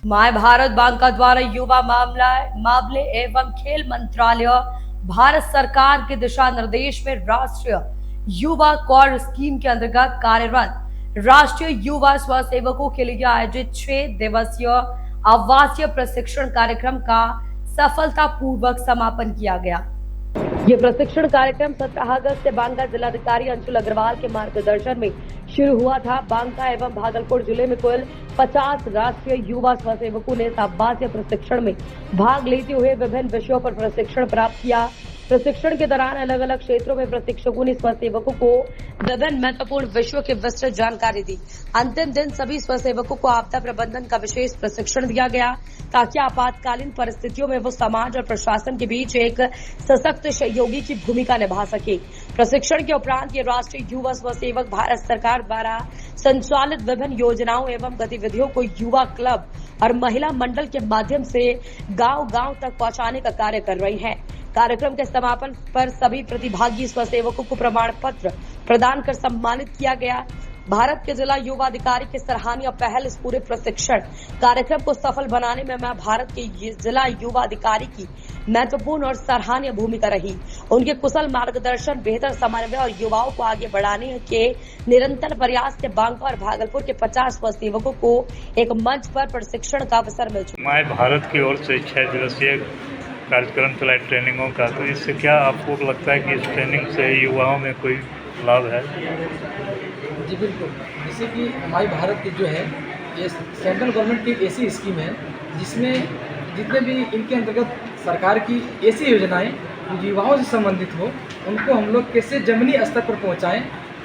My Bharat Banka द्वारा युवा मामले एवं खेल मंत्रालय भारत सरकार के दिशा निर्देश में राष्ट्रीय युवा कौर स्कीम के अंतर्गत कार्यरत राष्ट्रीय युवा स्वसेवकों के लिए आयोजित 6 दिवसीय आवासीय प्रशिक्षण कार्यक्रम का सफलतापूर्वक समापन किया गया। ये प्रशिक्षण कार्यक्रम 17 अगस्त से बांका जिलाधिकारी अंशुल अग्रवाल के मार्गदर्शन में शुरू हुआ था। बांका एवं भागलपुर जिले में कुल 50 राष्ट्रीय युवा स्वसेवकों ने इस आवासीय प्रशिक्षण में भाग लेते हुए विभिन्न विषयों पर प्रशिक्षण प्राप्त किया। प्रशिक्षण के दौरान अलग अलग क्षेत्रों में प्रशिक्षकों ने स्वसेवकों को विभिन्न महत्वपूर्ण विषयों की विस्तृत जानकारी दी। अंतिम दिन सभी स्वसेवकों को आपदा प्रबंधन का विशेष प्रशिक्षण दिया गया ताकि आपातकालीन परिस्थितियों में वो समाज और प्रशासन के बीच एक सशक्त सहयोगी की भूमिका निभा सके। प्रशिक्षण के उपरांत ये राष्ट्रीय युवा स्वसेवक भारत सरकार द्वारा संचालित विभिन्न योजनाओं एवं गतिविधियों को युवा क्लब और महिला मंडल के माध्यम से गांव-गांव तक पहुंचाने का कार्य कर रही हैं। कार्यक्रम के समापन पर सभी प्रतिभागी स्वसेवकों को प्रमाण पत्र प्रदान कर सम्मानित किया गया। भारत के जिला युवा अधिकारी की सराहनीय पहल इस पूरे प्रशिक्षण कार्यक्रम को सफल बनाने में भारत के जिला युवा अधिकारी की महत्वपूर्ण और सराहनीय भूमिका रही। उनके कुशल मार्गदर्शन, बेहतर समन्वय और युवाओं को आगे बढ़ाने के निरंतर प्रयास से बांका और भागलपुर के 50 स्वसेवकों को एक मंच पर प्रशिक्षण का अवसर मिल चुका। मैं भारत की ओर से 6 दिवसीय कार्यक्रम चलाए ट्रेनिंगों का, तो इससे क्या आपको लगता है कि इस ट्रेनिंग से युवाओं में कोई लाभ है? जी बिल्कुल। जैसे कि हमारी भारत की जो है ये सेंट्रल गवर्नमेंट की ऐसी स्कीम है जिसमें जितने भी इनके अंतर्गत सरकार की ऐसी योजनाएं जो युवाओं से संबंधित हो उनको हम लोग कैसे ज़मीनी स्तर पर पहुंचाएं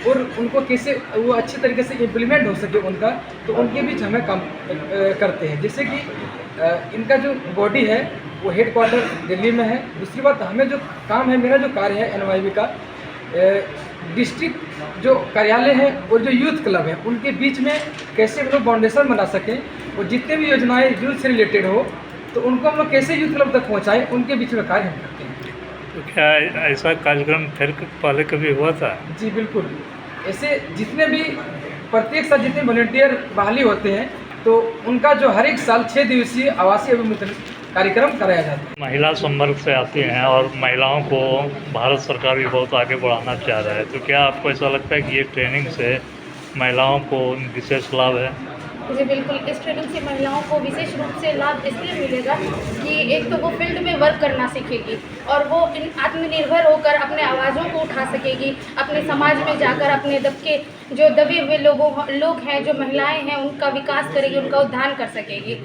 और उनको कैसे वो अच्छी तरीके से इम्प्लीमेंट हो सके उनका, तो उनके बीच हमें काम करते हैं। जैसे कि इनका जो बॉडी है वो हेडक्वार्टर दिल्ली में है। दूसरी बात, हमें जो काम है, मेरा जो कार्य है एनवाईबी का, डिस्ट्रिक्ट जो कार्यालय है और जो यूथ क्लब है उनके बीच में कैसे हम लोग फाउंडेशन बना सकें और जितने भी योजनाएं यूथ से रिलेटेड हो तो उनको हम लोग कैसे यूथ क्लब तक पहुंचाएं, उनके बीच में कार्य हम करते हैं। तो क्या ऐसा कार्यक्रम फिर पहले कभी हुआ था? जी बिल्कुल। ऐसे जितने भी प्रत्येक साल जितने वॉलंटियर बहाली होते हैं तो उनका जो हर एक साल 6 दिवसीय आवासीय अभिमुखीकरण कार्यक्रम कराया जाता है। महिला संवर्ग से आती हैं और महिलाओं को भारत सरकार भी बहुत आगे बढ़ाना चाह रहा है, तो क्या आपको ऐसा लगता है कि ये ट्रेनिंग से महिलाओं को विशेष लाभ है? जी बिल्कुल। इस ट्रेनिंग से महिलाओं को विशेष रूप से लाभ इसलिए मिलेगा कि एक तो वो फील्ड में वर्क करना सीखेगी और वो आत्मनिर्भर होकर अपने आवाज़ों को उठा सकेगी, अपने समाज में जाकर अपने जो दबे हुए लोग हैं, जो महिलाएं हैं, उनका विकास करेगी, उनका उद्धार कर सकेगी।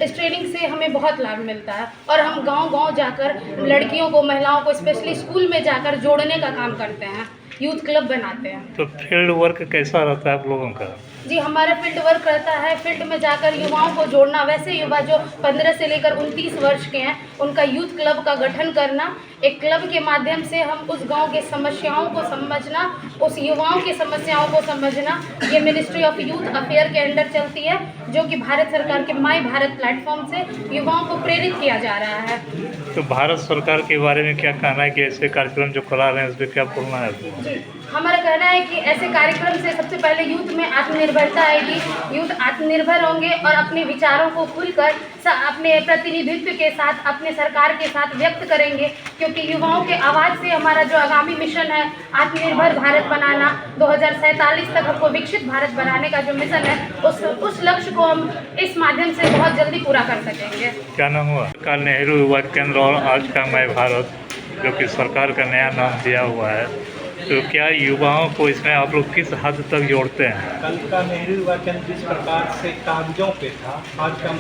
इस ट्रेनिंग से हमें बहुत लाभ मिलता है और हम गांव-गांव जाकर लड़कियों को, महिलाओं को स्पेशली स्कूल में जाकर जोड़ने का काम करते हैं, यूथ क्लब बनाते हैं। तो फील्ड वर्क कैसा रहता है आप लोगों का? जी, हमारा फील्ड वर्क रहता है, फील्ड में जाकर युवाओं को जोड़ना। वैसे युवा जो 15 से लेकर 29 वर्ष के हैं उनका यूथ क्लब का गठन करना, एक क्लब के माध्यम से हम उस गांव के समस्याओं को समझना, उस युवाओं की समस्याओं को समझना। ये मिनिस्ट्री ऑफ यूथ अफेयर के अंडर चलती है जो कि भारत सरकार के माय भारत प्लेटफॉर्म से युवाओं को प्रेरित किया जा रहा है। तो भारत सरकार के बारे में क्या कहना है कि ऐसे कार्यक्रम जो करा रहे हैं उस पर क्या बोलना है? जी, हमारा कहना है कि ऐसे कार्यक्रम से सबसे पहले यूथ में आत्मनिर्भरता आएगी, यूथ आत्मनिर्भर होंगे और अपने विचारों को खुलकर अपने प्रतिनिधित्व के साथ, अपने सरकार के साथ व्यक्त करेंगे, क्योंकि युवाओं के आवाज़ से हमारा जो आगामी मिशन है आत्मनिर्भर भारत बनाना, 2047 तक हमको विकसित भारत बनाने का जो मिशन है उस लक्ष्य को हम इस माध्यम से बहुत जल्दी पूरा कर सकेंगे। क्या नाम हुआ? का नेहरू युवा केंद्र और आज का मैं भारत, जो कि सरकार का नया नाम दिया हुआ है, तो क्या युवाओं को इसमें आप लोग किस हद तक जोड़ते हैं? कल का नेहरू युवा केंद्र जिस प्रकार से कागजों पे था, आज का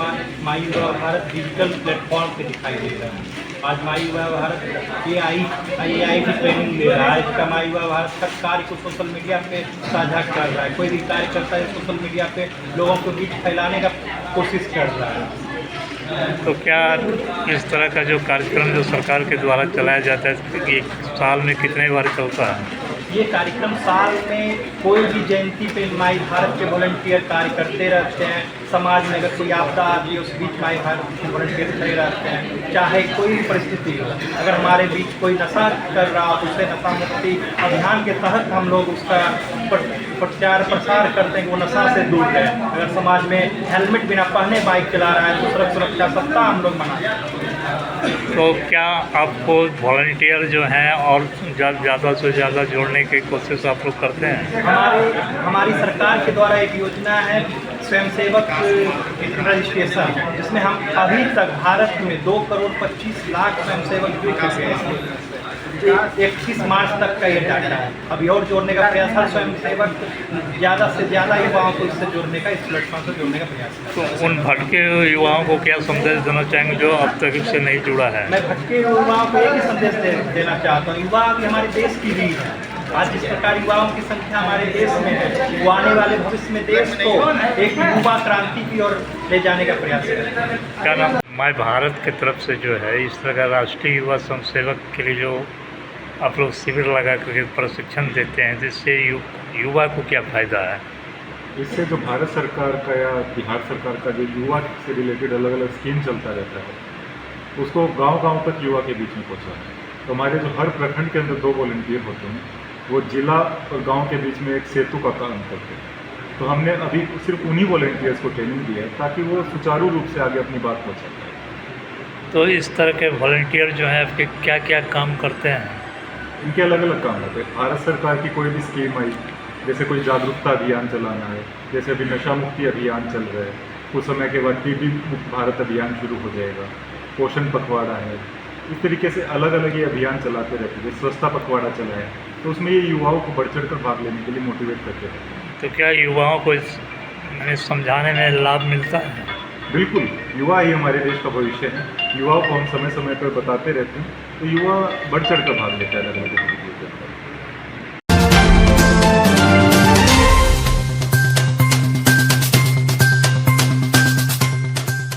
माई युवा भारत डिजिटल प्लेटफॉर्म पे दिखाई दे रहा है। आज माई युवा भारत AI की ट्रेनिंग ले रहा है। इसका माई युवा भारत का कार्य को सोशल मीडिया पे साझा कर रहा है। कोई भी कार्य करता है सोशल मीडिया पे लोगों को बीच फैलाने का कोशिश कर रहा है। तो क्या इस तरह का जो कार्यक्रम जो सरकार के द्वारा चलाया जाता है एक साल में कितने बार चलता है? ये कार्यक्रम साल में कोई भी जयंती पे माई भारत के वॉलंटियर कार्य करते रहते हैं। समाज में अगर कोई आपदा आती है उस बीच माई भारत के वॉलंटियर खड़े रहते हैं। चाहे कोई भी परिस्थिति हो, अगर हमारे बीच कोई नशा कर रहा हो तो उसे नशा मुक्ति अभियान के तहत हम लोग उसका प्रचार प्रसार करते हैं कि वो नशा से दूर है। अगर समाज में हेलमेट बिना पहने बाइक चला रहा है तो सड़क सुरक्षा सप्ताह हम लोग मनाते हैं। तो क्या आपको वॉलंटियर जो हैं और ज़्यादा से ज़्यादा जोड़ने की कोशिश आप लोग करते हैं? हमारी सरकार के द्वारा एक योजना है स्वयंसेवक रजिस्ट्रेशन, जिसमें हम अभी तक भारत में 2,25,00,000 स्वयंसेवक जुड़ चुके हैं। 31 मार्च तक का ये डाटा है। अभी और जोड़ने का प्रयास, हर स्वयंसेवक ज़्यादा से ज़्यादा युवाओं को इससे जोड़ने का, इस प्लेटफॉर्म से जोड़ने का प्रयास है। तो उन भटके हुए युवाओं को क्या संदेश देना चाहेंगे जो अब तक इससे नहीं जुड़ा है? मैं भटके हुए युवाओं को एक ही संदेश देना चाहता हूँ। युवा भी हमारे देश की रीढ़ है। आज जिस प्रकार युवाओं की संख्या हमारे देश में है, वो आने वाले भविष्य में देश को एक युवा क्रांति की ओर ले जाने का प्रयास करें। क्या नाम? माई भारत की तरफ से जो है इस तरह का राष्ट्रीय युवा स्वयंसेवक के लिए जो आप लोग शिविर लगा करके प्रशिक्षण देते हैं, जिससे युवा को क्या फ़ायदा है? इससे जो भारत सरकार का या बिहार सरकार का जो युवा से रिलेटेड अलग अलग स्कीम चलता रहता है, उसको गांव-गांव तक युवा के बीच में पहुंचाना है। तो हमारे जो हर प्रखंड के अंदर 2 वॉलंटियर होते हैं, वो जिला और गांव के बीच में एक सेतु का काम करते हैं। तो हमने अभी सिर्फ उन्हीं वॉलंटियर्स को ट्रेनिंग दी है ताकि वो सुचारू रूप से आगे अपनी बात पहुँचा पाए। तो इस तरह के वॉलंटियर जो हैं आपके क्या क्या काम करते हैं? इनके अलग अलग काम होते हैं। भारत सरकार की कोई भी स्कीम आई, जैसे कोई जागरूकता अभियान चलाना है, जैसे अभी नशा मुक्ति अभियान चल रहा है, कुछ समय के बाद टीबी मुक्त भारत अभियान शुरू हो जाएगा, पोषण पखवाड़ा है, इस तरीके से अलग अलग ये अभियान चलाते रहते हैं। स्वच्छता पखवाड़ा चला है, तो उसमें ये युवाओं को बढ़ चढ़ कर भाग लेने के लिए मोटिवेट करते रहते हैं। तो क्या युवाओं को इस समझाने में लाभ मिलता है? बिल्कुल, युवा ही हमारे देश का भविष्य है। युवाओं को हम समय समय पर बताते रहते हैं, तो युवा बढ़ चढ़ कर भाग लेता है अलग अलग।